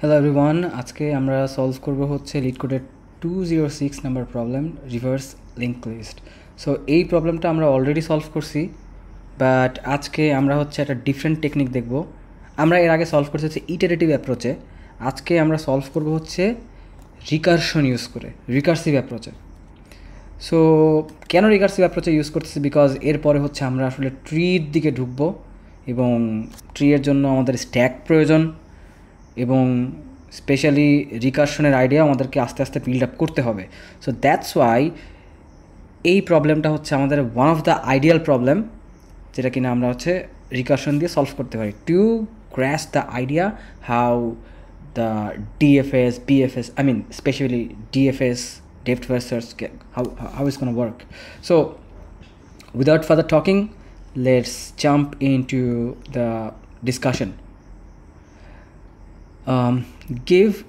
Hello everyone, আজকে আমরা solve করব হচ্ছে লিডকোডের 206 number problem, reverse link list. So এই প্রবলেমটা আমরা অলরেডি সলভ করছি, বাট আজকে আমরা হচ্ছে একটা ডিফারেন্ট টেকনিক দেখব। আমরা এর আগে সলভ করতে হচ্ছে ইটারেটিভ অ্যাপ্রোচে, আজকে আমরা সলভ করব হচ্ছে রিকারশন ইউজ করে, রিকার্সিভ অ্যাপ্রোচে। সো কেন রিকার্সিভ অ্যাপ্রোচে ইউজ করতেছি, বিকজ এরপরে হচ্ছে আমরা আসলে ট্রির দিকে ঢুকবো এবং ট্রিয়ের জন্য আমাদের স্ট্যাক প্রয়োজন এবং স্পেশালি রিকারশনের আইডিয়া আমাদেরকে আস্তে আস্তে বিল্ড আপ করতে হবে। সো দ্যাটস ওয়াই এই প্রবলেমটা হচ্ছে আমাদের one of the ideal problem, যেটা কিনা আমরা হচ্ছে রিকারশন দিয়ে সলভ করতে পারি to grasp the idea how the DFS BFS I mean specially DFS depth first search how it's going to work. So without further talking, let's jump into the discussion.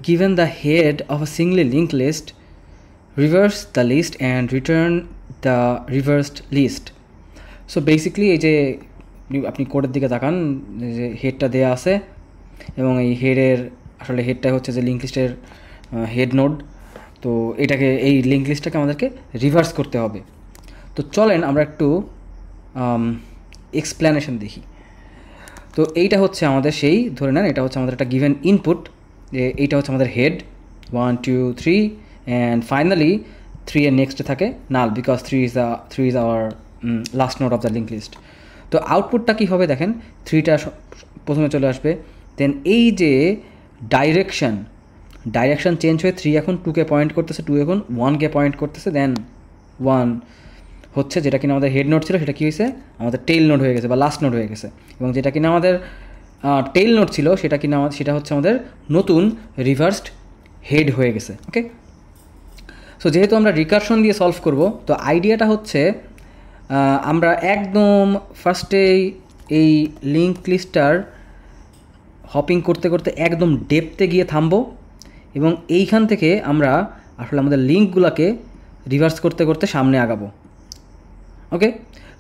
Given the head of a singly linked list, reverse the list and return the reversed list. So basically এই যে আপনি কোডের দিকে তাকান, যে হেডটা দেয়া আছে এবং এই হেডের আসলে হেডটা হচ্ছে যে লিঙ্ক লিস্টের হেড নোড। তো এটাকে এই লিঙ্ক লিস্টটাকে আমাদেরকে রিভার্স করতে হবে। তো চলেন আমরা একটু এক্সপ্লেনেশন দেখি। তো এইটা হচ্ছে আমাদের সেই, ধরে নেন এটা হচ্ছে আমাদের একটা গিভেন ইনপুট, যে এইটা হচ্ছে আমাদের হেড 1 2 3 অ্যান্ড ফাইনালি 3 এর নেক্সটে থাকে null, because 3 is our last node of the link list. তো আউটপুটটা কী হবে দেখেন, 3টা প্রথমে চলে আসবে, দেন এই যে ডাইরেকশন চেঞ্জ হয়ে 3 এখন 2কে পয়েন্ট করতেছে, 2 এখন 1কে পয়েন্ট করতেছে, দেন 1 হচ্ছে যেটা কিনা আমাদের হেড নোড ছিল সেটা কী হয়েছে, আমাদের টেইল নোড হয়ে গেছে বা লাস্ট নোড হয়ে গেছে, এবং যেটা কিনা আমাদের টেইল নোড ছিল সেটা হচ্ছে আমাদের নতুন রিভার্সড হেড হয়ে গেছে। ওকে, সো যেহেতু আমরা রিকারশন দিয়ে সলভ করব, তো আইডিয়াটা হচ্ছে আমরা একদম ফার্স্টেই এই লিঙ্ক লিস্টটার হপিং করতে করতে একদম ডেপথে গিয়ে থামবো এবং এইখান থেকে আমরা আসলে আমাদের লিঙ্কগুলোকে রিভার্স করতে করতে সামনে আগাবো। ওকে,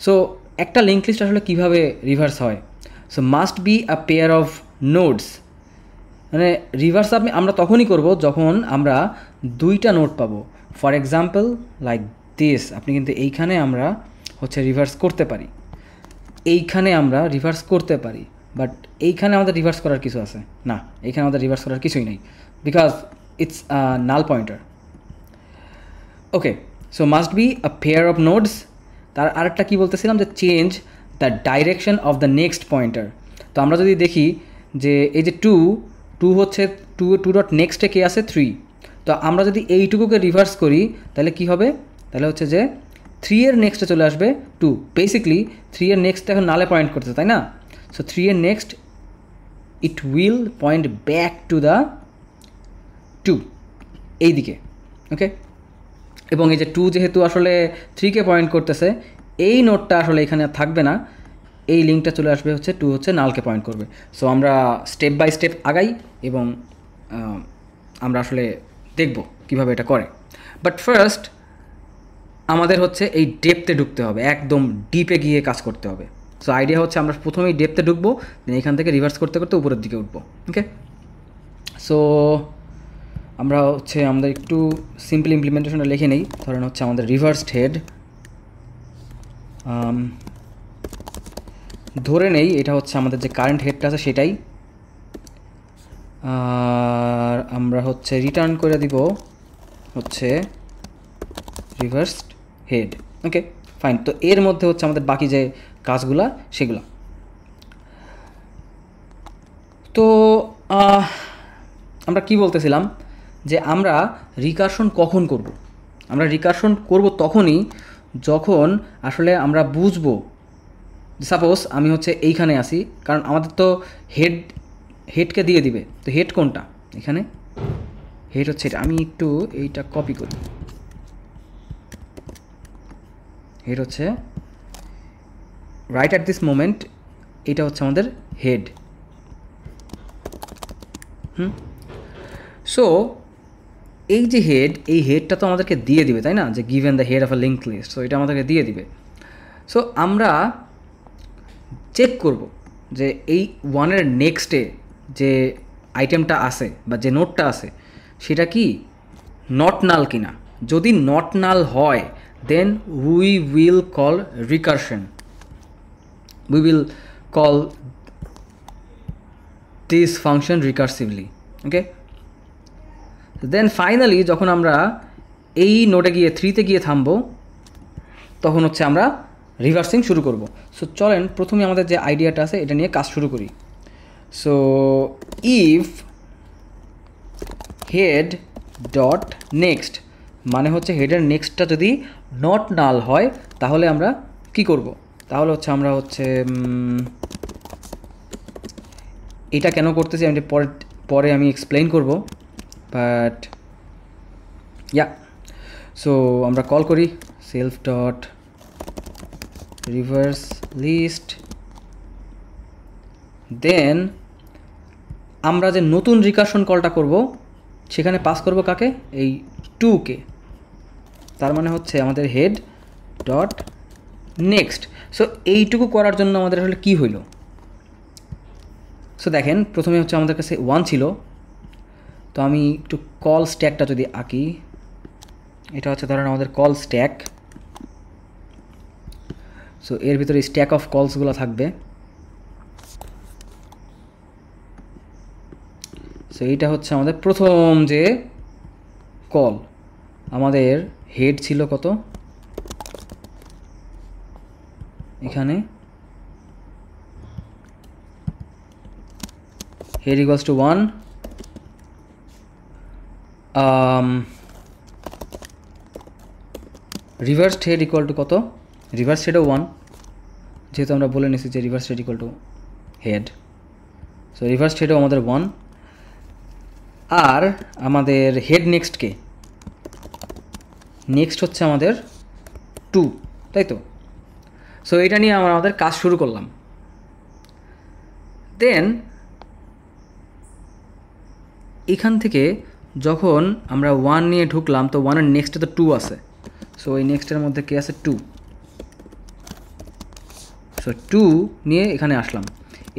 সো একটা লিঙ্ক লিস্ট আসলে কীভাবে রিভার্স হয়, so must be a pair of nodes, মানে রিভার্স আমরা তখনই করব যখন আমরা 2টা নোড পাবো। ফর এক্সাম্পল লাইক দিস, আপনি কিন্তু এইখানে আমরা হচ্ছে রিভার্স করতে পারি, এইখানে আমরা রিভার্স করতে পারি, বাট এইখানে আমাদের রিভার্স করার কিছু আছে না, এইখানে আমাদের রিভার্স করার কিছুই নেই, because it's null pointer. Okay, so must be a pair of nodes. তার আরেকটা কী বলতেছিলাম, যে change the direction of the next pointer. তো আমরা যদি দেখি যে এই যে টু হচ্ছে টু ডট নেক্সটে কে আছে 3, তো আমরা যদি এইটুকুকে রিভার্স করি তাহলে কি হবে, তাহলে হচ্ছে যে 3 এর নেক্সটে চলে আসবে 2, বেসিকলি 3 এর নেক্সট এখন নালে পয়েন্ট করতেছে, তাই না? সো 3 এর next it will point back to the 2 এই দিকে। ওকে, এবং এই যে 2 যেহেতু আসলে 3কে পয়েন্ট করতেছে, এই নোটটা আসলে এখানে থাকবে না, এই লিঙ্কটা চলে আসবে হচ্ছে 2 হচ্ছে নালকে পয়েন্ট করবে। সো আমরা স্টেপ বাই স্টেপ আগাই এবং আমরা আসলে দেখব কিভাবে এটা করে। বাট ফার্স্ট আমাদের হচ্ছে এই ডেপথে ঢুকতে হবে, একদম ডিপে গিয়ে কাজ করতে হবে। সো আইডিয়া হচ্ছে আমরা প্রথমেই ডেপথে ঢুকবো, দেন এখান থেকে রিভার্স করতে করতে উপরের দিকে উঠবো। ওকে, সো আমরা হচ্ছে আমাদের একটু সিম্পল ইমপ্লিমেন্টেশনটা লিখে নেই। ধরেন হচ্ছে আমাদের রিভার্সড হেড, ধরে নেই এটা হচ্ছে আমাদের যে কারেন্ট হেডটা আছে সেটাই, আর আমরা হচ্ছে রিটার্ন করে দিব হচ্ছে রিভার্সড হেড। ওকে ফাইন, তো এর মধ্যে হচ্ছে আমাদের বাকি যে কাজগুলা সেগুলা। তো আমরা কি বলতেছিলাম, যে আমরা রিকারশন কখন করব, আমরা রিকারশন করব তখনই যখন আসলে আমরা বুঝবো, সাপোজ আমি হচ্ছে এইখানে আসি, কারণ আমাদের তো হেডকে দিয়ে দিবে, তো হেড কোনটা, এখানে হেড হচ্ছে এটা, আমি একটু এইটা কপি করি, হেড হচ্ছে রাইট অ্যাট দিস মোমেন্ট, এটা হচ্ছে আমাদের হেড। সো এই যে হেড, এই হেডটা তো আমাদেরকে দিয়ে দিবে, তাই না, যে given the head of a link list, so এটা আমাদেরকে দিয়ে দিবে। সো আমরা চেক করব যে এই 1 এর নেক্সটে যে আইটেমটা আছে বা যে নোডটা আছে সেটা কি নট নাল কিনা। যদি নট নাল হয় then we will call recursion, we will call this function recursively. Okay, then finally যখন আমরা এই নোডে গিয়ে 3-তে গিয়ে থামবো তখন হচ্ছে আমরা রিভার্সিং শুরু করব। সো চলেন প্রথমে আমাদের যে আইডিয়াটা আছে এটা নিয়ে কাজ শুরু করি। So if head dot next, মানে হচ্ছে হেডের নেক্সটটা যদি নট নাল হয় তাহলে আমরা কি করব, তাহলে হচ্ছে আমরা হচ্ছে এটা কেন করতেছি আমি পরে আমি এক্সপ্লেইন করব, বাট ইয়া। সো আমরা কল করি সেলফ ডট রিভার্স লিস্ট, দেন আমরা যে নতুন রিকারশন কলটা করব সেখানে পাস করব কাকে, এই 2কে। তার মানে হচ্ছে আমাদের হেড ডট নেক্সট। সো এইটুকু করার জন্য আমাদের আসলে কী হইল, সো দেখেন প্রথমে হচ্ছে আমাদের কাছে 1 ছিল, তো আমি একটু কল স্ট্যাকটা যদি আঁকি, এটা হচ্ছে ধরেন আমাদের কল স্ট্যাক। সো এর ভিতরে স্ট্যাক অফ কলসগুলো থাকবে। সো এইটা হচ্ছে আমাদের প্রথম যে কল, আমাদের হেড ছিল কত এখানে, head equals to 1, reverse head equal to কত, রিভার্স হেডও 1, যেহেতু আমরা বলে নিয়েছি যে reverse head equal to head. So reverse হেডও আমাদের 1, আর আমাদের হেড নেক্সটকে নেক্সট হচ্ছে আমাদের 2, তাই তো। সো এটা নিয়ে আমরা আমাদের কাজ শুরু করলাম। দেন এখান থেকে যখন আমরা 1 নিয়ে ঢুকলাম তো 1-এর নেক্সটে তো 2 আছে, সো এই নেক্সটের মধ্যে কে আছে 2, সো 2 নিয়ে এখানে আসলাম,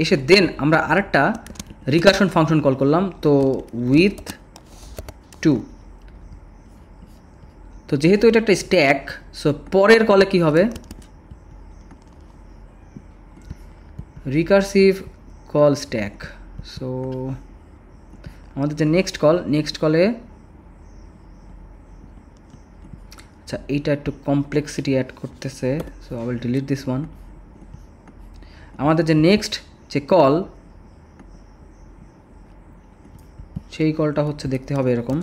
এসে দেন আমরা আরেকটা রিকারশন ফাংশন কল করলাম, তো উইথ 2। তো যেহেতু এটা একটা স্ট্যাক, সো পরের কলে কি হবে, রিকারসিভ কল স্ট্যাক। সো আমাদের যে নেক্সট কলে আচ্ছা এইটা একটু কমপ্লেক্সিটি অ্যাড করতেছে, so I will delete this one. আমাদের যে নেক্সট যে কল সেই কলটা হচ্ছে দেখতে হবে এরকম,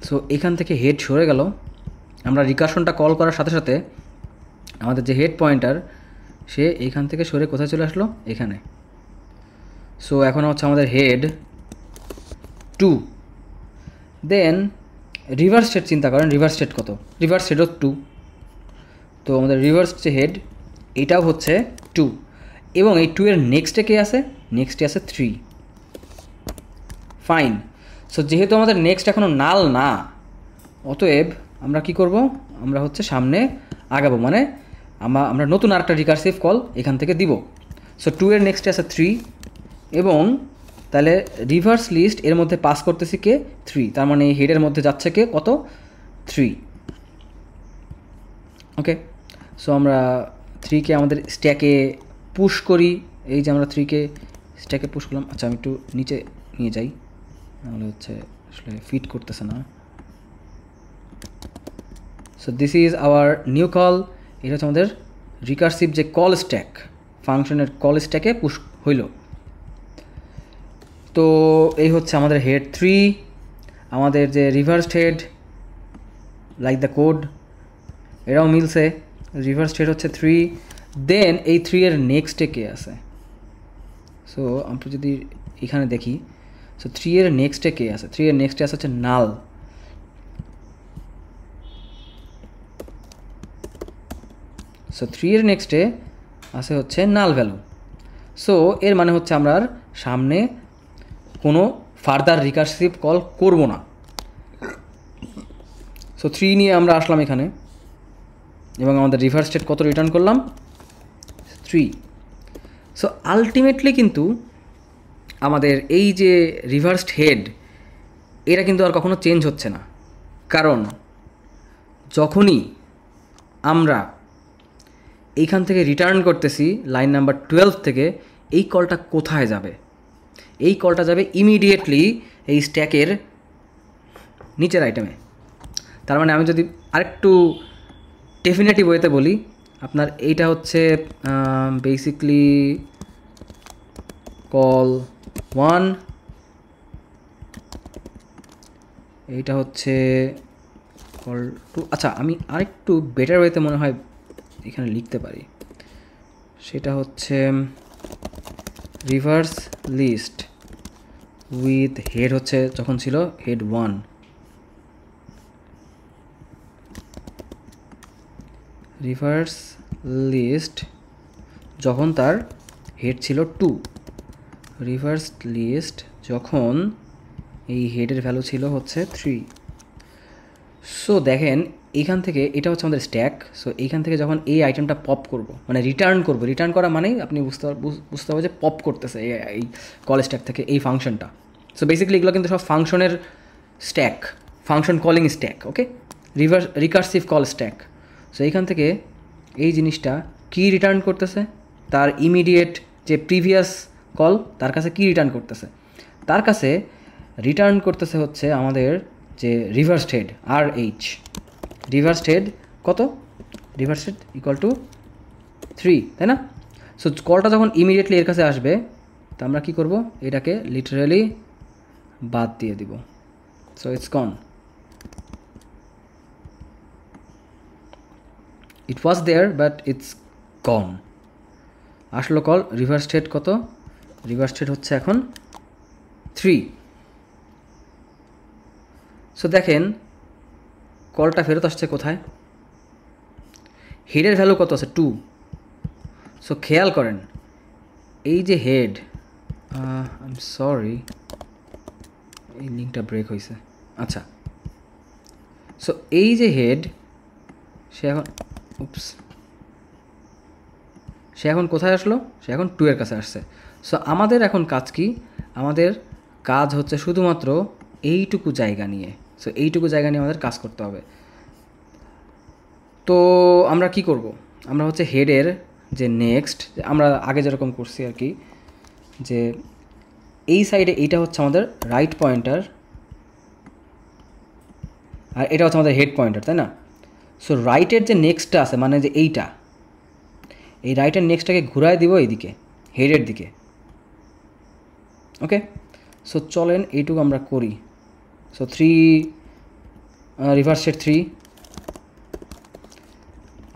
সো এখান থেকে হেড সরে গেল। আমরা রিকারশনটা কল করার সাথে সাথে আমাদের যে হেড পয়েন্টার সে এইখান থেকে সরে কোথায় চলে আসলো, এখানে। সো এখন হচ্ছে আমাদের হেড 2, দেন রিভার্স স্টেট চিন্তা করেন, রিভার্স স্টেট কত, রিভার্স স্টেটও 2, তো আমাদের রিভার্স যে হেড এটাও হচ্ছে 2, এবং এই 2-এর নেক্সটে কে আছে, নেক্সটে আছে 3। ফাইন। সো যেহেতু আমাদের নেক্সট এখনও নাল না, অতএব আমরা কি করব, আমরা হচ্ছে সামনে আগাবো, মানে আমরা নতুন আরেকটা রিকারসিভ কল এখান থেকে দিব। সো 2-এর নেক্সটে আছে 3, এবং তাহলে রিভার্স লিস্ট এর মধ্যে পাস করতেছি কে 3, তার মানে এই হেডের মধ্যে যাচ্ছে কে কত 3। ওকে, সো আমরা 3কে আমাদের স্ট্যাকে পুশ করি, এই যে আমরা 3কে স্ট্যাকে পুশ করলাম। আচ্ছা আমি একটু নিচে নিয়ে যাই, নাহলে হচ্ছে আসলে ফিট করতেছে না। So this is our new call, এটা হচ্ছে আমাদের রিকারসিভ যে কল স্ট্যাক, ফাংশনের কল স্ট্যাকে পুশ হইল। তো এই হচ্ছে আমাদের হেড 3, আমাদের যে reversed head like the code এটাও মিলছে, রিভার্সড হেড হচ্ছে 3, দেন এই 3-এর নেক্সটে কে আছে, সো আমরা যদি এখানে দেখি, সো 3-এর নেক্সটে কে আছে, 3-এর নেক্সটে আছে হচ্ছে নাল। সো 3-এর নেক্সটে আছে হচ্ছে নাল ভ্যালু। সো এর মানে হচ্ছে আমরা আর সামনে কোনো ফার্দার রিকারসিভ কল করব না। সো সো 3 নিয়ে আমরা আসলাম এখানে এবং আমাদের রিভার্স স্টেট কত রিটার্ন করলাম 3। সো আলটিমেটলি কিন্তু আমাদের এই যে রিভার্সড হেড এরা কিন্তু আর কখনো চেঞ্জ হচ্ছে না, কারণ যখনই আমরা এইখান থেকে রিটার্ন করতেছি লাইন নাম্বার 12 থেকে, এই কলটা কোথায় যাবে? এই কলটা যাবে ইমিডিয়েটলি এই স্ট্যাকের নিচের আইটেমে। তার মানে আমি যদি আরেকটু ডেফিনেটিভ ওয়েতে বলি, আপনার এইটা হচ্ছে বেসিকলি কল 1, এইটা হচ্ছে কল 2। আচ্ছা, আমি আরেকটু বেটার ওয়েতে মনে হয় এখানে লিখতে পারি, সেটা হচ্ছে রিভার্স লিস্ট উইথ হেড হচ্ছে যখন ছিল হেড 1, রিভার্স লিস্ট যখন তার হেড ছিল 2, রিভার্স লিস্ট যখন এই হেডের ভ্যালু ছিল হচ্ছে 3। সো দেখেন এইখান থেকে এটা হচ্ছে আমাদের স্ট্যাক। সো এইখান থেকে যখন এই আইটেমটা পপ করব, মানে রিটার্ন করব, রিটার্ন করা মানেই আপনি বুঝতে হবে যে পপ করতেছে এই কল স্ট্যাক থেকে এই ফাংশনটা। সো বেসিক্যালি এগুলো কিন্তু সব ফাংশনের স্ট্যাক, ফাংশন কলিং স্ট্যাক, ওকে, রিকার্সিভ কল স্ট্যাক। সো এইখান থেকে এই জিনিসটা কি রিটার্ন করতেছে, তার ইমিডিয়েট যে প্রিভিয়াস কল তার কাছে কি রিটার্ন করতেছে, তার কাছে রিটার্ন করতেছে হচ্ছে আমাদের যে reversed head RH, reversed head কত, রিভার্স হেড ইকুয়াল টু 3, তাই না? সো কলটা যখন ইমিডিয়েটলি এর কাছে আসবে, তো আমরা কী করব, এটাকে লিটারালি বাদ দিয়ে দিব। So it's gone, it was there but it's gone. আসলো কল রিভার্সড হেড কত, রিভার্সড হেড হচ্ছে এখন 3। সো দেখেন কলটা ফেরত আসছে কোথায়, হেডের ভ্যালু কত আছে 2। সো খেয়াল করেন এই যে হেড, আই এম সরি এই লিঙ্কটা ব্রেক হয়েছে। আচ্ছা, সো এই যে হেড সে এখন কোথায় আসলো, সে এখন 2 এর কাছে আসছে। সো আমাদের এখন কাজ কি, আমাদের কাজ হচ্ছে শুধুমাত্র এইটুকু জায়গা নিয়ে, সো এইটুকু জায়গা নিয়ে আমাদের কাজ করতে হবে। তো আমরা কি করব, আমরা হচ্ছে হেডের যে নেক্সট আমরা আগে যেরকম করছি আর কি, যে এই সাইডে এইটা হচ্ছে আমাদের রাইট পয়েন্টার আর এটা হচ্ছে আমাদের হেড পয়েন্টার, তাই না? সো রাইটের যে নেক্সটটা আছে, মানে যে এইটা, এই রাইটের নেক্সটটাকে ঘুরায় দিব এইদিকে হেডের দিকে, ওকে। সো চলেন এইটুকু আমরা করি। সো 3 রিভার্স হেড 3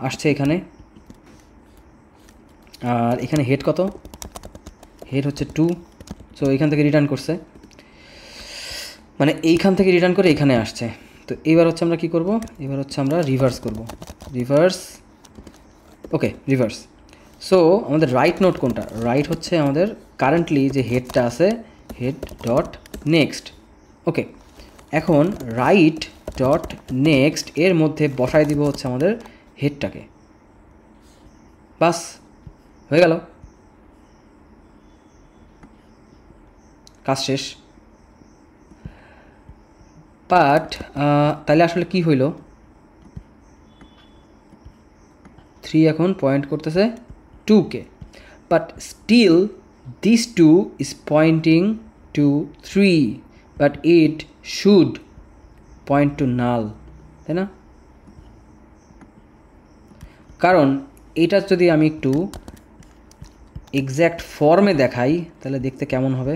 আসছে এখানে, আর এখানে হেড কত, হেড হচ্ছে 2। সো এইখান থেকে রিটার্ন করছে, মানে এইখান থেকে রিটার্ন করে এখানে আসছে। তো এবার হচ্ছে আমরা কি করব, এবার হচ্ছে আমরা রিভার্স করব, রিভার্স, ওকে রিভার্স। সো আমাদের রাইট নোট কোনটা, রাইট হচ্ছে আমাদের কারেন্টলি যে হেডটা আছে, হেড ডট নেক্সট, ওকে। এখন রাইট ডট নেক্সট এর মধ্যে বসায় দিব হচ্ছে আমাদের হেডটাকে, বাস হয়ে গেল, কাজ শেষ। বাট তাহলে আসলে কি হইল, 3 এখন পয়েন্ট করতেছে 2-কে, but still this 2 is pointing to 3, but it should point to null, তাই না? কারণ এটা যদি আমি একটু এক্স্যাক্ট ফর্মে দেখাই তাহলে দেখতে কেমন হবে।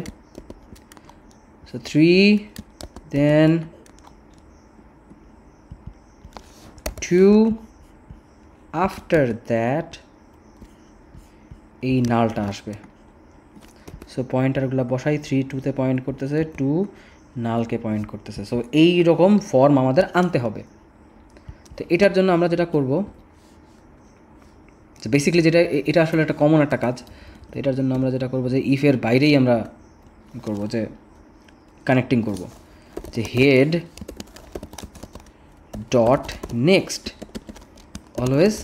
সো 3 দেন 2 আফটার দ্যাট এই নালটা আসবে। সো পয়েন্টারগুলো বসাই, 3 2-তে পয়েন্ট করতেছে, 2 নালকে পয়েন্ট করতেছে। সো এই রকম ফর্ম আমাদের আনতে হবে। তো এটার জন্য আমরা যেটা করব, বেসিক্যালি যেটা এটা আসলে একটা কমন একটা কাজ, তো এটার জন্য আমরা যেটা করব যে ইফের বাইরেই আমরা করব যে কানেক্টিং করব, যে হেড ডট নেক্সট অলওয়েজ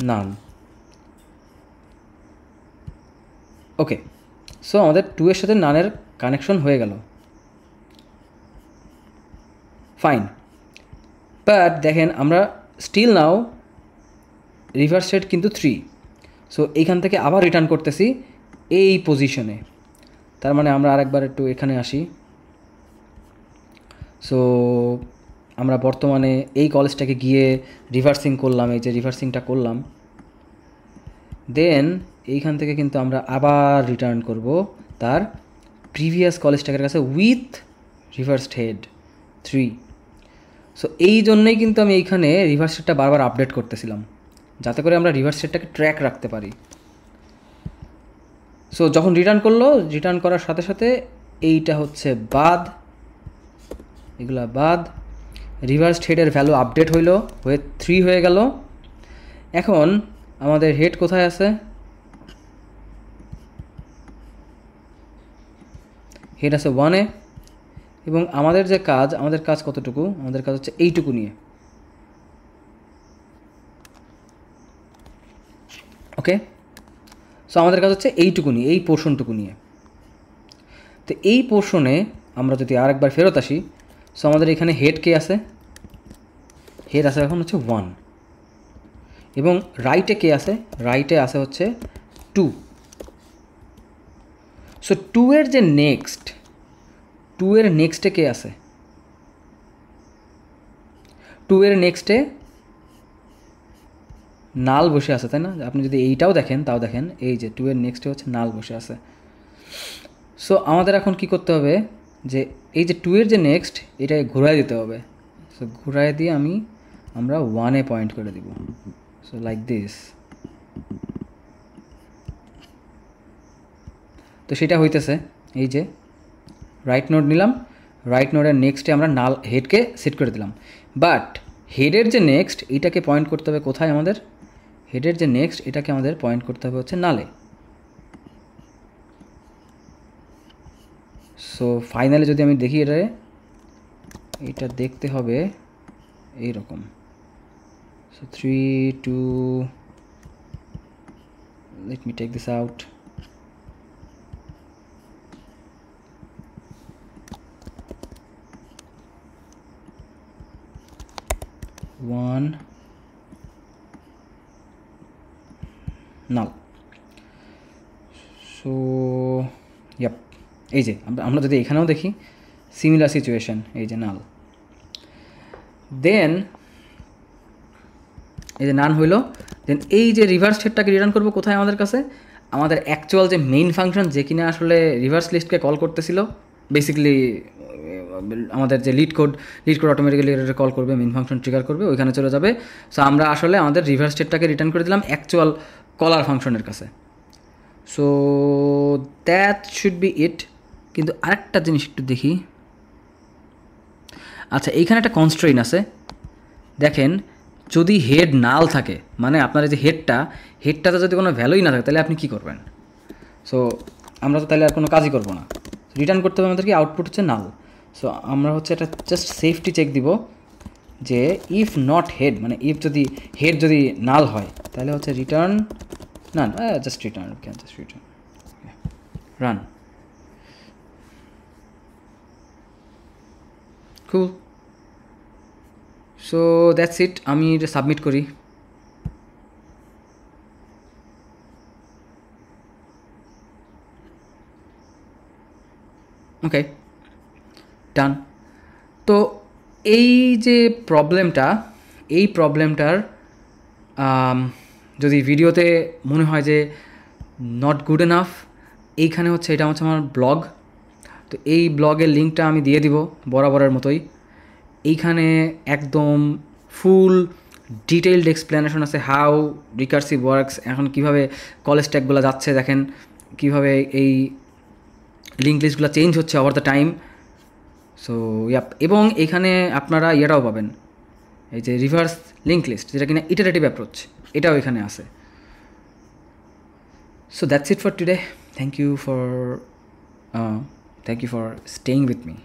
নান। ওকে, সো আমাদের 2 এর সাথে নানের কানেকশন হয়ে গেল, ফাইন। বাট দেখেন আমরা স্টিল নাও রিভার্স সেট কিন্তু 3, সো এইখান থেকে আবার রিটার্ন করতেছি এই পজিশনে। তার মানে আমরা আরেকবার একটু এখানে আসি। সো আমরা বর্তমানে এই কলেজটাকে গিয়ে রিভার্সিং করলাম, এই যে রিভার্সিংটা করলাম, দেন এইখান থেকে কিন্তু আমরা আবার রিটার্ন করব তার প্রিভিয়াস কলেজটাকের কাছে উইথ রিভার্সড হেড 3। সো এই জন্যই কিন্তু আমি এইখানে রিভার্স সেটটা বারবার আপডেট করতেছিলাম, যাতে করে আমরা রিভার্স সেটটাকে ট্র্যাক রাখতে পারি। সো যখন রিটার্ন করলো, রিটার্ন করার সাথে সাথে এইটা হচ্ছে বাদ, এগুলা বাদ, রিভার্সড হেডের ভ্যালু আপডেট হইল, হয়ে 3 হয়ে গেল। এখন আমাদের হেড কোথায় আছে? হেড আছে 1-এ, এবং আমাদের যে কাজ, আমাদের কাজ কতটুকু? আমাদের কাজ হচ্ছে এইটুকু নিয়ে। ওকে, সো আমাদের কাজ হচ্ছে এইটুকু নিয়ে, এই পোর্শনটুকু নিয়ে। তো এই পোর্শনে আমরা যদি আরেকবার ফেরত আসি, সো আমাদের এখানে হেড কে আছে? হেড আছে এখন হচ্ছে 1, এবং রাইটে কে আছে? রাইটে আছে হচ্ছে 2। সো 2 এর যে নেক্সট, 2 এর নেক্সটে কে আছে? 2 এর নেক্সটে নাল বসে আছে, তাই না? আপনি যদি এইটাও দেখেন, তাও দেখেন এই যে 2 এর নেক্সটে হচ্ছে নাল বসে আছে। সো আমাদের এখন কি করতে হবে, যে এই যে 2 এর যে নেক্সট, এটাকে ঘুরাই দিতে হবে। সো ঘুরাই দিয়ে আমরা 1-এ পয়েন্ট করে দিব। So like this. তো সেটা হইতেছে, এই যে রাইট নোড নিলাম, রাইট নোডের নেক্সটে আমরা নাল হেডকে সেট করে দিলাম। বাট হেডের যে নেক্সট, এইটাকে পয়েন্ট করতে হবে কোথায়? আমাদের হেডের যে নেক্সট, এটাকে আমাদের পয়েন্ট করতে হবে হচ্ছে নালে। সো ফাইনালি যদি আমি দেখি এটা দেখতে হবে এইরকম। So 3, 2, let me take this out. One null. So yep, এই যে আমরা যদি এখানেও দেখি সিমিলার সিচুয়েশন, এই যে নাল। দেন এই যে নান হইল, দেন এই যে রিভার্স হেডটাকে রিটার্ন করবো কোথায়? আমাদের কাছে আমাদের অ্যাকচুয়াল যে মেইন ফাংশন, যে কিনা আসলে রিভার্স লিস্টকে কল করতেছিল, বেসিক্যালি আমাদের যে লিড কোড অটোমেটিক্যালি এটা কল করবে, মেইন ফাংশন ট্রিগার করবে, ওইখানে চলে যাবে। সো আমরা আসলে আমাদের রিভার্স হেডটাকে রিটার্ন করে দিলাম অ্যাকচুয়াল কলার ফাংশনের কাছে। সো দ্যাট শুড বি ইট। কিন্তু আরেকটা জিনিস একটু দেখি। আচ্ছা, এইখানে একটা কনস্ট্রেইন আছে, দেখেন যদি হেড নাল থাকে, মানে আপনার এই যে হেডটাতে যদি কোনো ভ্যালুই না থাকে, তাহলে আপনি কী করবেন? সো আমরা তো তাহলে আর কোনো কাজই করবো না, রিটার্ন করতে হবে আমাদেরকে, আউটপুট হচ্ছে নাল। সো আমরা হচ্ছে এটা জাস্ট সেফটি চেক দিব যে ইফ নট হেড, মানে ইফ যদি হেড যদি নাল হয়, তাহলে হচ্ছে return none, just return, can just return run. Cool. So that's it. আমি এটা সাবমিট করি। ওকে, ডান। তো এই যে প্রবলেমটার যদি ভিডিওতে মনে হয় যে নট গুড এনাফ, এইখানে হচ্ছে এটা হচ্ছে আমার ব্লগ। তো এই ব্লগের লিঙ্কটা আমি দিয়ে দিব বরাবরের মতোই। এইখানে একদম ফুল ডিটেইলড এক্সপ্লেনেশন আছে হাউ রিকার্সিভ ওয়ার্কস, এখন কীভাবে কলেজ ট্যাগগুলো যাচ্ছে, দেখেন কীভাবে এই লিঙ্ক লিস্টগুলো চেঞ্জ হচ্ছে over the time. So yep, এবং এখানে আপনারা ইয়েটাও পাবেন, এই যে রিভার্স লিঙ্ক লিস্ট, যেটা কিনা ইটারেটিভ অ্যাপ্রোচ, এটাও এখানে আছে। So that's it for today. Thank you for staying with me.